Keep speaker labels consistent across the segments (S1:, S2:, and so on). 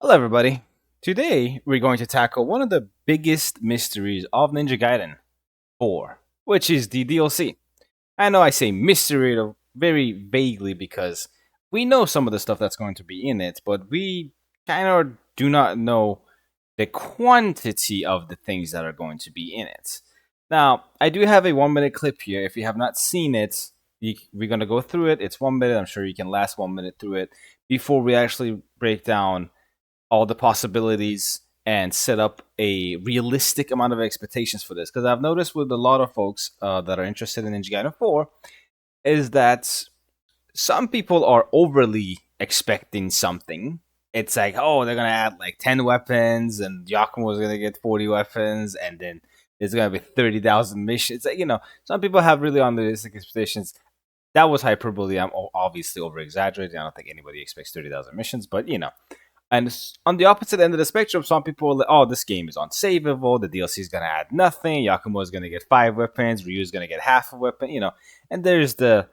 S1: Hello, everybody. Today, we're going to tackle one of the biggest mysteries of Ninja Gaiden 4, which is the DLC. I know I say mystery very vaguely because we know some of the stuff that's going to be in it, but we kind of do not know the quantity of the things that are going to be in it. Now, I do have a 1 minute clip here. If you have not seen it, we're going to go through it. It's 1 minute. I'm sure you can last 1 minute through it before we actually break down all the possibilities and set up a realistic amount of expectations for this. Because I've noticed with a lot of folks that are interested in Ninja Gaiden 4 is that some people are overly expecting something. It's like, oh, they're gonna add like 10 weapons, and Yakumo's gonna get 40 weapons, and then there's gonna be 30,000 missions. It's like, some people have really unrealistic expectations. That was hyperbole. I'm obviously over exaggerating. I don't think anybody expects 30,000 missions, but and on the opposite end of the spectrum, some people are like, oh, this game is unsavable. The DLC is going to add nothing. Yakumo is going to get 5 weapons. Ryu is going to get half a weapon. And there's the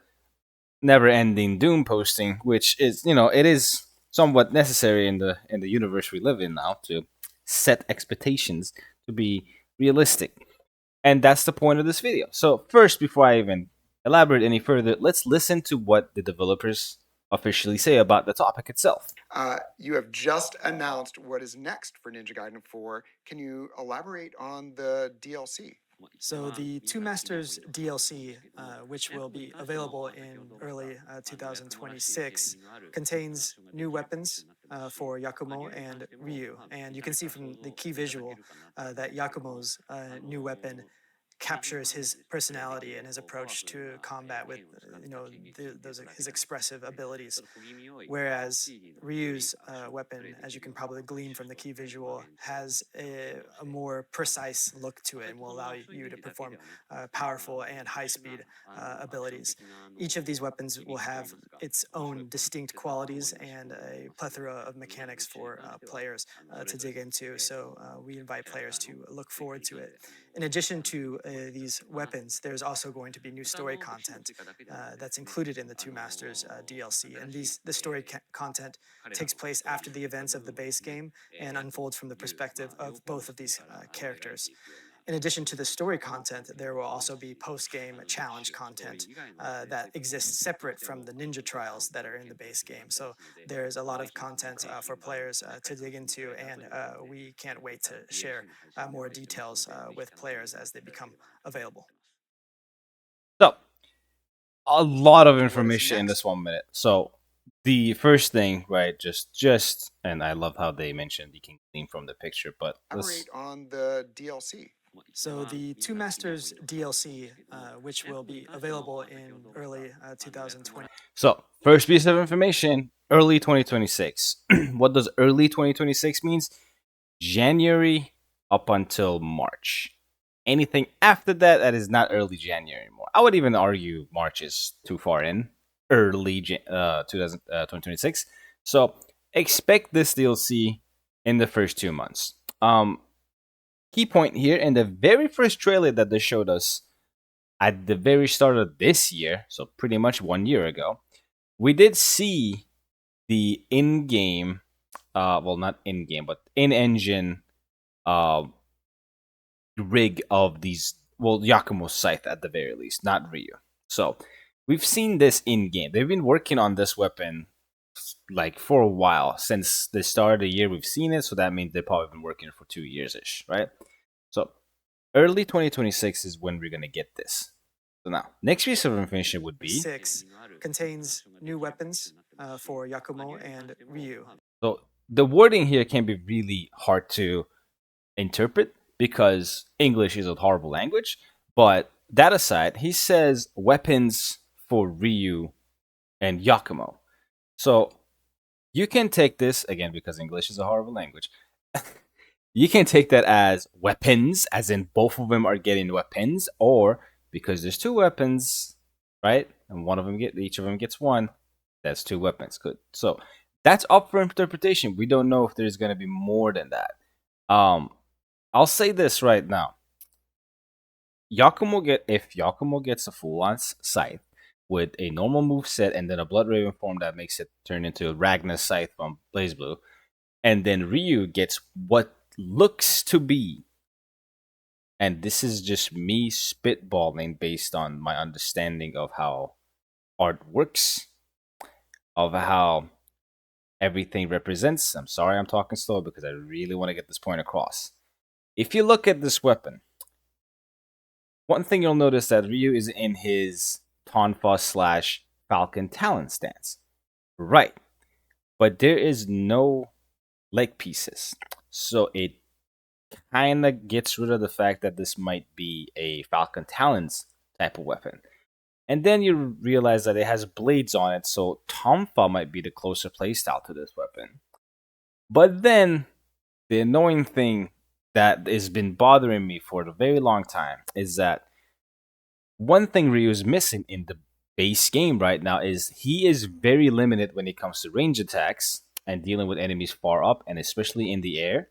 S1: never ending Doom posting, which is, it is somewhat necessary in the universe we live in now to set expectations to be realistic. And that's the point of this video. So, first, before I even elaborate any further, let's listen to what the developers officially say about the topic itself.
S2: You have just announced what is next for Ninja Gaiden 4. Can you elaborate on the DLC?
S3: So the Two Masters DLC, which will be available in early 2026, contains new weapons for Yakumo and Ryu. And you can see from the key visual that Yakumo's new weapon captures his personality and his approach to combat with his expressive abilities, whereas Ryu's weapon, as you can probably glean from the key visual, has a more precise look to it and will allow you to perform powerful and high-speed abilities. Each of these weapons will have its own distinct qualities and a plethora of mechanics for players to dig into, so we invite players to look forward to it. In addition to these weapons, there's also going to be new story content that's included in the Two Masters DLC, and the story content takes place after the events of the base game and unfolds from the perspective of both of these characters. In addition to the story content, there will also be post-game challenge content that exists separate from the ninja trials that are in the base game. So there's a lot of content for players to dig into, and we can't wait to share more details with players as they become available.
S1: So, a lot of
S2: What is
S1: information in this
S2: next?
S1: 1 minute. So, the first thing, right? Just, and I love how they mentioned you can glean from the picture, but let's.
S2: Elaborate on the DLC.
S3: So the Two Masters DLC, which will be available in early 2020.
S1: So, first piece of information: early 2026. What does early 2026 means? January up until March. Anything after that, that is not early January anymore. I would even argue March is too far in. Early 2026. So expect this DLC in the first 2 months. Key point here in the very first trailer that they showed us at the very start of this year, so pretty much 1 year ago, we did see the in-game, well, not in-game, but in-engine uh, rig of these, well, Yakumo's scythe at the very least, not Ryu. So we've seen this in game. They've been working on this weapon like for a while since the start of the year. We've seen it, so that means they've probably been working for 2 years ish, right? So early 2026 is when we're gonna get this. So now, next piece of information would be
S3: 6 contains new weapons for Yakumo and Ryu.
S1: so the wording here can be really hard to interpret because English is a horrible language. But that aside, he says weapons for Ryu and Yakumo. So you can take this again because English is a horrible language. You can take that as weapons, as in both of them are getting weapons, or because there's two weapons, right? And each of them gets one. That's two weapons. Good. So that's up for interpretation. We don't know if there's going to be more than that. Um, I'll say this right now. If Yakumo gets a full on scythe with a normal move set and then a Blood Raven form that makes it turn into Ragnar's scythe from BlazBlue, And then Ryu gets what looks to be, and this is just me spitballing based on my understanding of how art works, of how everything represents. I'm sorry I'm talking slow because I really want to get this point across. If you look at this weapon, one thing you'll notice that Ryu is in his Tonfa slash Falcon Talon stance. Right. But there is no leg pieces. So it kind of gets rid of the fact that this might be a Falcon Talons type of weapon. And then you realize that it has blades on it, so Tonfa might be the closer playstyle to this weapon. But then, the annoying thing that has been bothering me for a very long time is that one thing Ryu is missing in the base game right now is he is very limited when it comes to range attacks and dealing with enemies far up and especially in the air.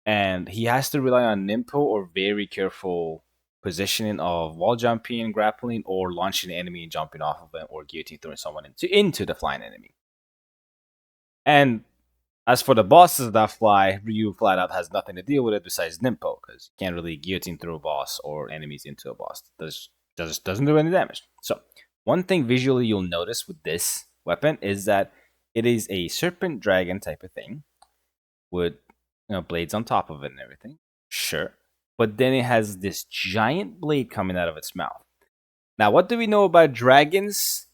S1: And he has to rely on Nimpo or very careful positioning of wall jumping, grappling, or launching an enemy and jumping off of them, or guillotine throwing someone into the flying enemy. And as for the bosses that fly, Ryu flat out has nothing to deal with it besides Nimpo, because you can't really guillotine through a boss or enemies into a boss. Doesn't do any damage. So one thing visually you'll notice with this weapon is that it is a serpent dragon type of thing with blades on top of it and everything. Sure. But then it has this giant blade coming out of its mouth. Now, what do we know about dragons?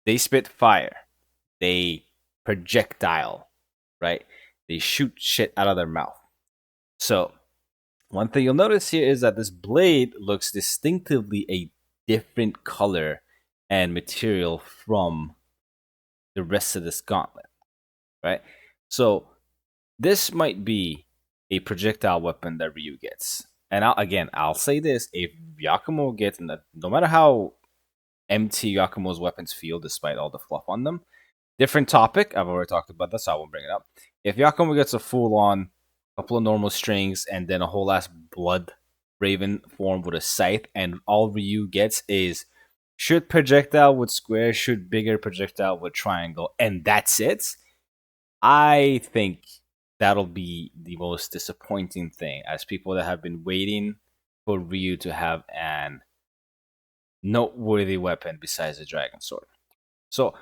S1: They spit fire. They projectile, right? They shoot shit out of their mouth. So, one thing you'll notice here is that this blade looks distinctively a different color and material from the rest of this gauntlet, right? So, this might be a projectile weapon that Ryu gets. And I'll say this: if Yakumo gets, no matter how empty Yakumo's weapons feel, despite all the fluff on them, different topic. I've already talked about this, so I won't bring it up. If Yakumo gets a full-on couple of normal strings and then a whole ass blood raven form with a scythe, and all Ryu gets is shoot projectile with square, shoot bigger projectile with triangle, and that's it. I think that'll be the most disappointing thing, as people that have been waiting for Ryu to have an noteworthy weapon besides the dragon sword. So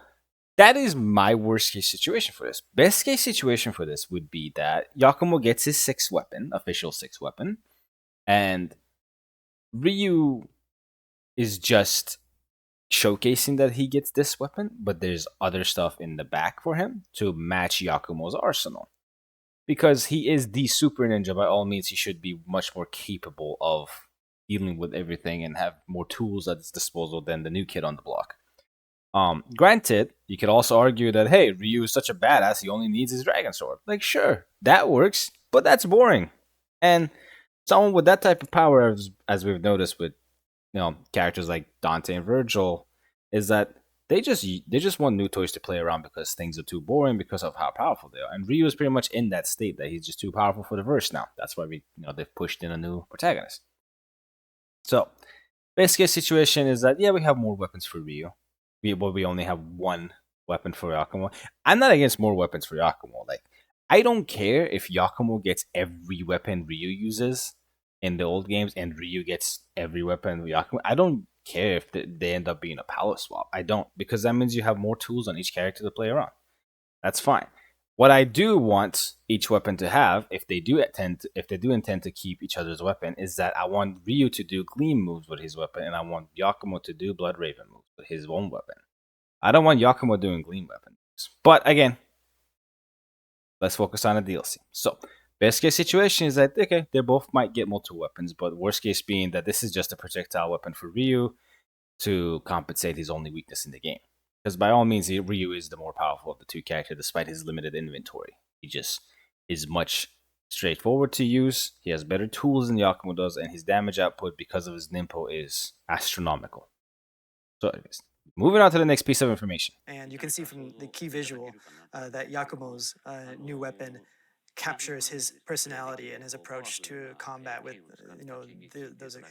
S1: that is my worst case situation for this. Best case situation for this would be that Yakumo gets his sixth weapon, official sixth weapon, and Ryu is just showcasing that he gets this weapon, but there's other stuff in the back for him to match Yakumo's arsenal. Because he is the super ninja, by all means, he should be much more capable of dealing with everything and have more tools at his disposal than the new kid on the block. Granted, you could also argue that, hey, Ryu is such a badass, he only needs his dragon sword. Like, sure, that works, but that's boring. And someone with that type of power, as we've noticed with characters like Dante and Virgil, is that they just want new toys to play around because things are too boring because of how powerful they are. And Ryu is pretty much in that state that he's just too powerful for the verse now. That's why they've pushed in a new protagonist. So, best case situation is that we have more weapons for Ryu. We only have one weapon for Yakumo. I'm not against more weapons for Yakumo. Like, I don't care if Yakumo gets every weapon Ryu uses in the old games and Ryu gets every weapon Yakumo. I don't care if they end up being a power swap. I don't, because that means you have more tools on each character to play around. That's fine. What I do want each weapon to have, if they do intend to keep each other's weapon, is that I want Ryu to do gleam moves with his weapon, and I want Yakumo to do blood raven moves with his own weapon. I don't want Yakumo doing gleam weapons. But again, let's focus on the DLC. So, best case situation is that, okay, they both might get multiple weapons, but worst case being that this is just a projectile weapon for Ryu to compensate his only weakness in the game. Because by all means, Ryu is the more powerful of the two characters despite his limited inventory. He just is much straightforward to use. He has better tools than Yakumo does, and his damage output because of his Nimpo is astronomical. So, anyways, moving on to the next piece of information.
S3: And you can see from the key visual that Yakumo's new weapon captures his personality and his approach to combat with,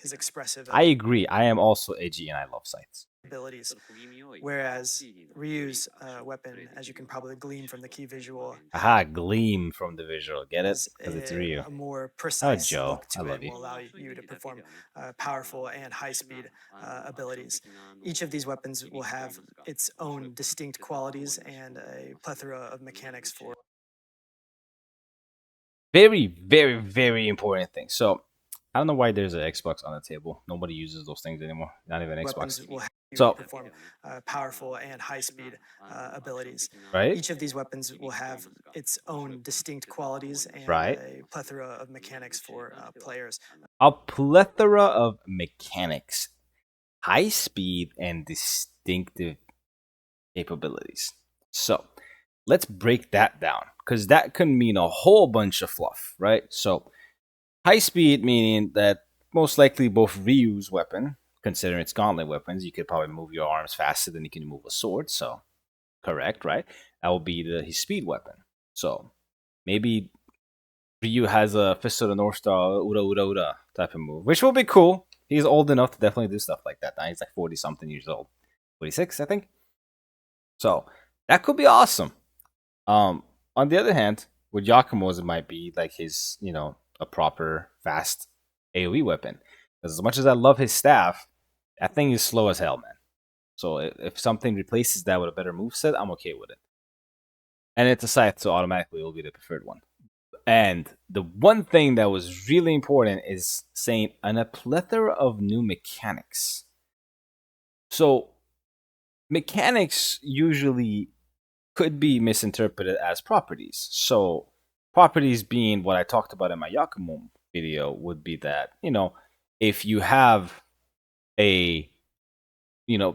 S3: his expressive.
S1: I agree. I am also edgy and I love scythes.
S3: abilities. Whereas Ryu's weapon, as you can probably glean from the key visual,
S1: Aha, gleam from the visual. Get it?
S3: has
S1: Because it's Ryu.
S3: a more
S1: Oh,
S3: precise
S1: Joe,
S3: look
S1: I
S3: to it
S1: love
S3: and
S1: you.
S3: will allow you to perform powerful and high-speed abilities. Each of these weapons will have its own distinct qualities and a plethora of mechanics for
S1: Very, very, very important thing. So, I don't know why there's an Xbox on the table. Nobody uses those things anymore. Not even Xbox.
S3: weapons will have you
S1: So,
S3: perform powerful and high-speed abilities.
S1: right?
S3: Each of these weapons will have its own distinct qualities and
S1: Right.
S3: a plethora of mechanics for players.
S1: A plethora of mechanics, high speed, and distinctive capabilities. So, let's break that down because that can mean a whole bunch of fluff, right? So, high speed meaning that most likely both Ryu's weapon, considering it's gauntlet weapons, you could probably move your arms faster than you can move a sword. So, correct, right? That will be his speed weapon. So, maybe Ryu has a Fist of the North Star, Ura Ura Ura type of move, which will be cool. He's old enough to definitely do stuff like that. Now he's like 40 something years old, 46, I think. So that could be awesome. On the other hand, with Yakumo's, it might be like his, a proper fast AoE weapon. Because as much as I love his staff, that thing is slow as hell, man. So if something replaces that with a better moveset, I'm okay with it. And it's a scythe, so automatically it will be the preferred one. And the one thing that was really important is saying a plethora of new mechanics. So mechanics usually could be misinterpreted as properties. So properties being what I talked about in my Yakumo video would be that, if you have a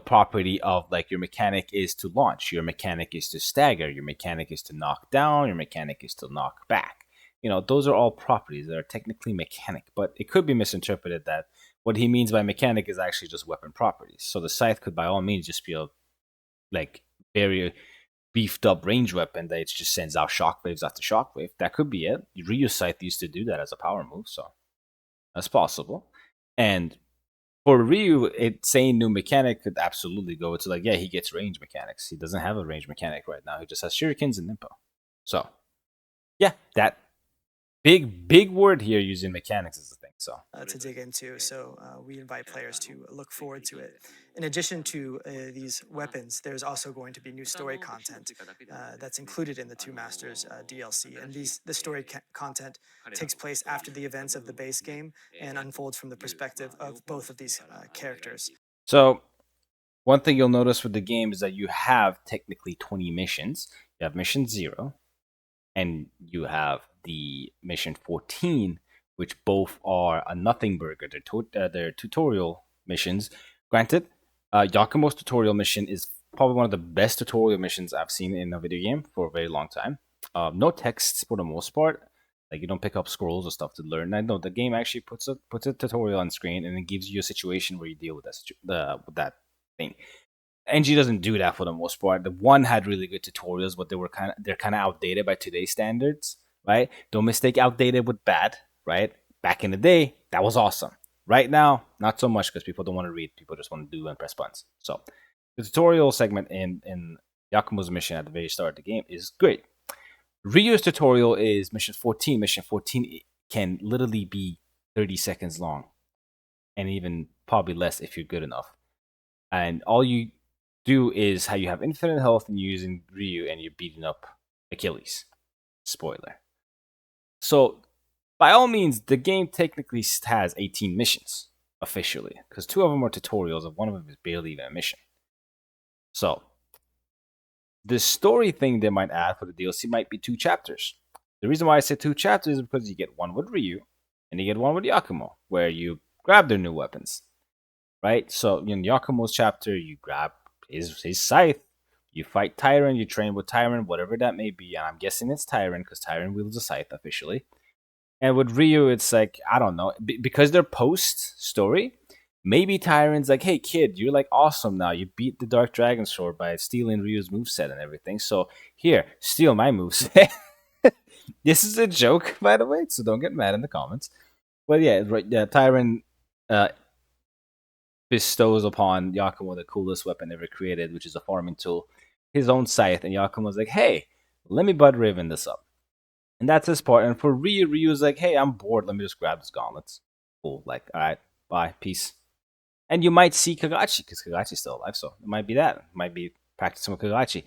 S1: property of like your mechanic is to launch, your mechanic is to stagger, your mechanic is to knock down, your mechanic is to knock back. Those are all properties that are technically mechanic, but it could be misinterpreted that what he means by mechanic is actually just weapon properties. So the scythe could by all means just be a like very beefed up range weapon that it just sends out shockwaves after shockwave. That could be it. Ryu scythe used to do that as a power move, so that's possible. And for Ryu, saying new mechanic could absolutely go to like, yeah, he gets range mechanics. He doesn't have a range mechanic right now. He just has shurikens and nimpo. So, yeah, that big word here using mechanics is the thing. So
S3: to dig into. So we invite players to look forward to it. In addition to these weapons, there's also going to be new story content that's included in the Two Masters DLC. And the story content takes place after the events of the base game and unfolds from the perspective of both of these characters.
S1: So one thing you'll notice with the game is that you have technically 20 missions. You have mission 0, and you have the mission 14, which both are a nothing burger. They're tutorial missions. Granted, Yakumo's tutorial mission is probably one of the best tutorial missions I've seen in a video game for a very long time. No texts for the most part. Like you don't pick up scrolls or stuff to learn. I know the game actually puts a tutorial on screen and it gives you a situation where you deal with that thing. NG doesn't do that for the most part. The one had really good tutorials, but they're kind of outdated by today's standards, right? Don't mistake outdated with bad, right? Back in the day, that was awesome. Right now, not so much because people don't want to read. People just want to do and press buttons. So the tutorial segment in Yakumo's mission at the very start of the game is great. Ryu's tutorial is mission 14. Mission 14 can literally be 30 seconds long, and even probably less if you're good enough. And all you do is how you have infinite health and you're using Ryu and you're beating up Achilles. Spoiler. So, by all means, the game technically has 18 missions officially, because 2 of them are tutorials and 1 of them is barely even a mission. So, the story thing they might add for the DLC might be 2 chapters. The reason why I said 2 chapters is because you get one with Ryu and you get one with Yakumo, where you grab their new weapons. Right? So in Yakumo's chapter, you grab his scythe, you fight Tyrant, you train with Tyrant, whatever that may be. And I'm guessing it's Tyrant because Tyrant wields a scythe officially. And with Ryu, it's like, I don't know, because they're post story. Maybe Tyrant's like, hey kid, you're like awesome now. You beat the Dark Dragon Sword by stealing Ryu's moveset and everything. So here, steal my moveset. This is a joke, by the way, so don't get mad in the comments. But yeah, right, Tyrant bestows upon Yakumo the coolest weapon ever created, which is a farming tool, his own scythe, and Yakumo's like, hey, let me Bud Raven this up. And that's his part. And for Ryu's like, hey, I'm bored, let me just grab this gauntlets. Cool, like, alright, bye, peace. And you might see Kagachi, because Kagachi's still alive, so it might be that. It might be practicing with Kagachi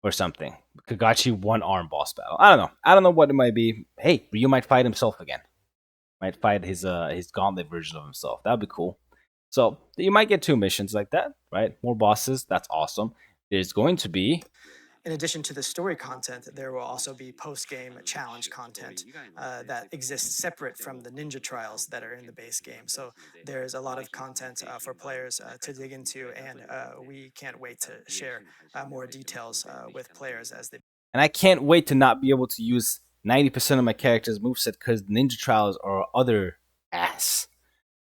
S1: or something. Kagachi one arm boss battle. I don't know. I don't know what it might be. Hey, Ryu might fight himself again. Might fight his gauntlet version of himself. That'd be cool. So you might get 2 missions like that, right? More bosses. That's awesome. There's going to be.
S3: In addition to the story content, there will also be post-game challenge content that exists separate from the ninja trials that are in the base game. So there's a lot of content for players to dig into, and we can't wait to share more details with players as they.
S1: And I can't wait to not be able to use 90% of my character's moveset because ninja trials are other ass.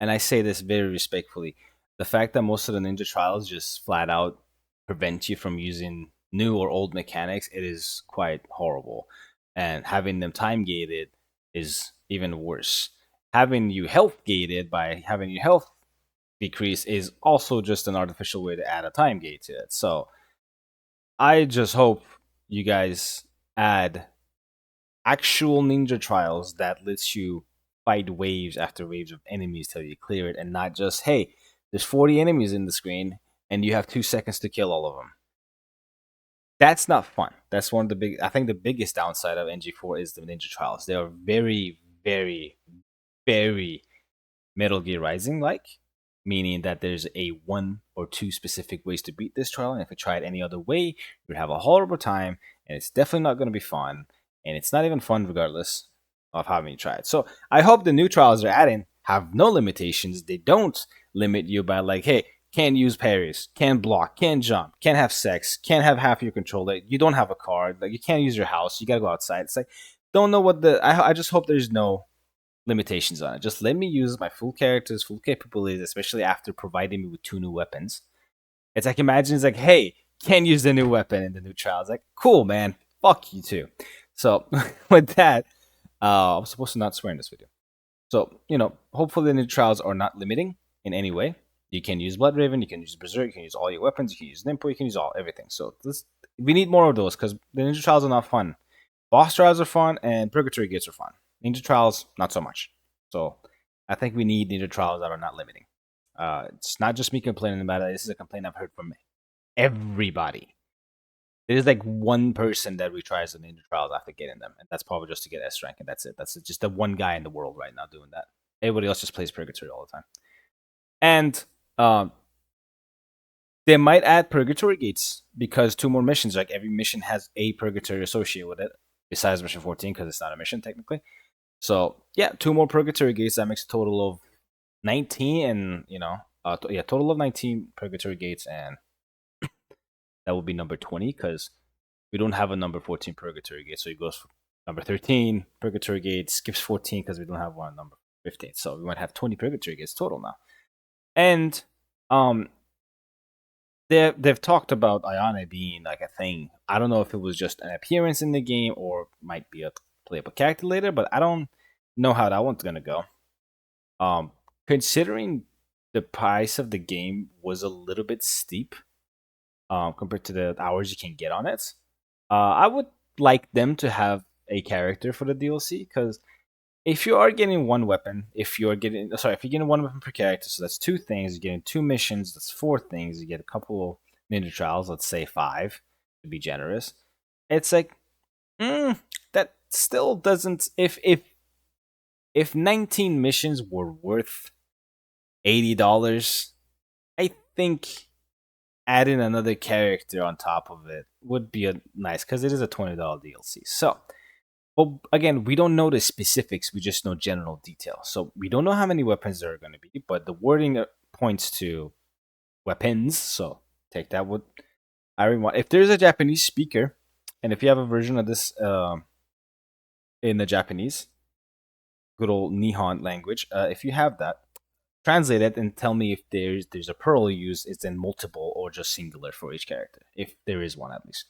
S1: And I say this very respectfully. The fact that most of the ninja trials just flat out prevent you from using new or old mechanics, it is quite horrible. And having them time gated is even worse. Having you health gated by having your health decrease is also just an artificial way to add a time gate to it. So I just hope you guys add actual ninja trials that lets you fight waves after waves of enemies till you clear it, and not just, hey, there's 40 enemies in the screen and you have 2 seconds to kill all of them. That's not fun. That's one of the big. I think the biggest downside of NG4 is the ninja trials. They are very, very, very Metal Gear Rising like, meaning that there's a 1 or 2 specific ways to beat this trial, and if you try it any other way, you'd have a horrible time, and it's definitely not going to be fun, and it's not even fun regardless of how many try it. So I hope the new trials they're adding have no limitations. They don't limit you by like, hey, can't use parries, can't block, can't jump, can't have sex, can't have half your controller. You don't have a card, like you can't use your house. You gotta go outside. It's like, don't know what the. I just hope there's no limitations on it. Just let me use my full characters, full capabilities, especially after providing me with 2 new weapons. It's like, imagine it's like, hey, can't use the new weapon in the new trial. It's like, cool, man. Fuck you too. So with that, I'm supposed to not swear in this video. So, hopefully the new trials are not limiting in any way. You can use Blood Raven, you can use Berserk, you can use all your weapons, you can use Nimpo, you can use everything. So we need more of those because the ninja trials are not fun. Boss trials are fun and Purgatory Gates are fun. Ninja trials, not so much. So I think we need ninja trials that are not limiting. It's not just me complaining about it. This is a complaint I've heard from everybody. There's like 1 person that retries the ninja trials after getting them, and that's probably just to get S rank, and that's it. That's just the 1 guy in the world right now doing that. Everybody else just plays Purgatory all the time. And they might add Purgatory Gates because 2 more missions. Like every mission has a Purgatory associated with it, besides mission 14 because it's not a mission technically. So yeah, 2 more Purgatory Gates. That makes a total of 19, and total of 19 Purgatory Gates, and that will be number 20 because we don't have a number 14 Purgatory Gate. So it goes for number 13 Purgatory Gate, skips 14 because we don't have one number 15. So we might have 20 Purgatory Gates total now. And they've talked about Ayane being like a thing. I don't know if it was just an appearance in the game or might be a playable character later, but I don't know how that one's gonna go. Considering the price of the game was a little bit steep compared to the hours you can get on it, I would like them to have a character for the DLC because if you are getting 1 weapon, if you're getting 1 weapon per character, so that's 2 things. You're getting 2 missions, that's 4 things. You get a couple of ninja trials, let's say 5 to be generous. It's like, that still doesn't. If 19 missions were worth $80, I think adding another character on top of it would be nice because it is a $20 DLC. So. Well, again, we don't know the specifics. We just know general details. So we don't know how many weapons there are going to be, but the wording points to weapons. So take that with everyone. If there's a Japanese speaker, and if you have a version of this in the Japanese, good old Nihon language, if you have that, translate it and tell me if there's a pearl used. It's in multiple or just singular for each character, if there is one at least.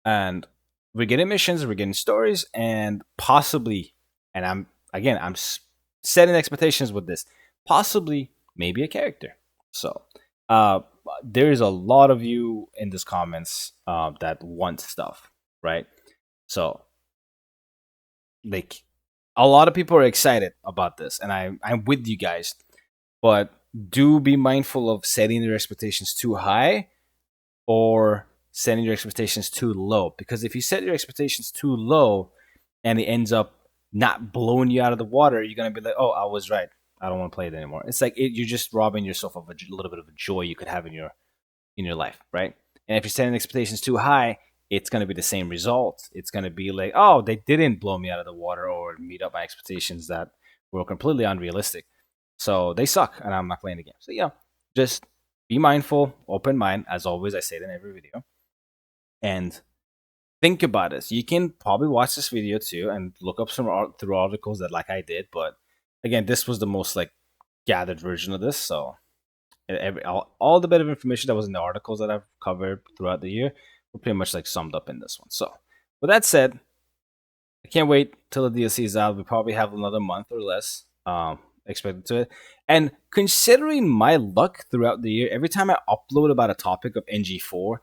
S1: And we're getting missions, we're getting stories, and possibly, and I'm setting expectations with this, possibly maybe a character. So uh, there is a lot of you in this comments that want stuff, right? So like a lot of people are excited about this, and I'm with you guys, but do be mindful of setting your expectations too high or setting your expectations too low. Because if you set your expectations too low and it ends up not blowing you out of the water, you're gonna be like, "Oh, I was right. I don't want to play it anymore." It's like you're just robbing yourself of a little bit of a joy you could have in your life, right? And if you're setting expectations too high, it's gonna be the same result. It's gonna be like, "Oh, they didn't blow me out of the water or meet up my expectations that were completely unrealistic. So they suck, and I'm not playing the game." So yeah, just be mindful, open mind. As always, I say it in every video, and think about this. You can probably watch this video too and look up some through articles that like I did. But again, this was the most like gathered version of this. So all the bit of information that was in the articles that I've covered throughout the year were pretty much like summed up in this one. So with that said, I can't wait till the DLC is out. We probably have another month or less expected to it. And considering my luck throughout the year, every time I upload about a topic of NG4,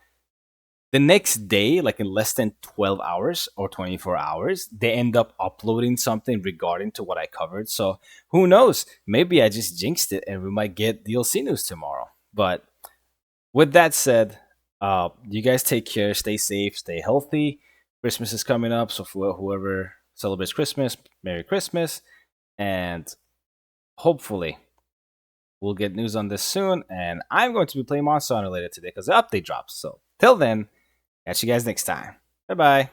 S1: the next day, like in less than 12 hours or 24 hours, they end up uploading something regarding to what I covered. So who knows? Maybe I just jinxed it and we might get DLC news tomorrow. But with that said, you guys take care, stay safe, stay healthy. Christmas is coming up, so for whoever celebrates Christmas, Merry Christmas. And hopefully we'll get news on this soon. And I'm going to be playing Monster Hunter later today because the update drops. So till then, catch you guys next time. Bye bye.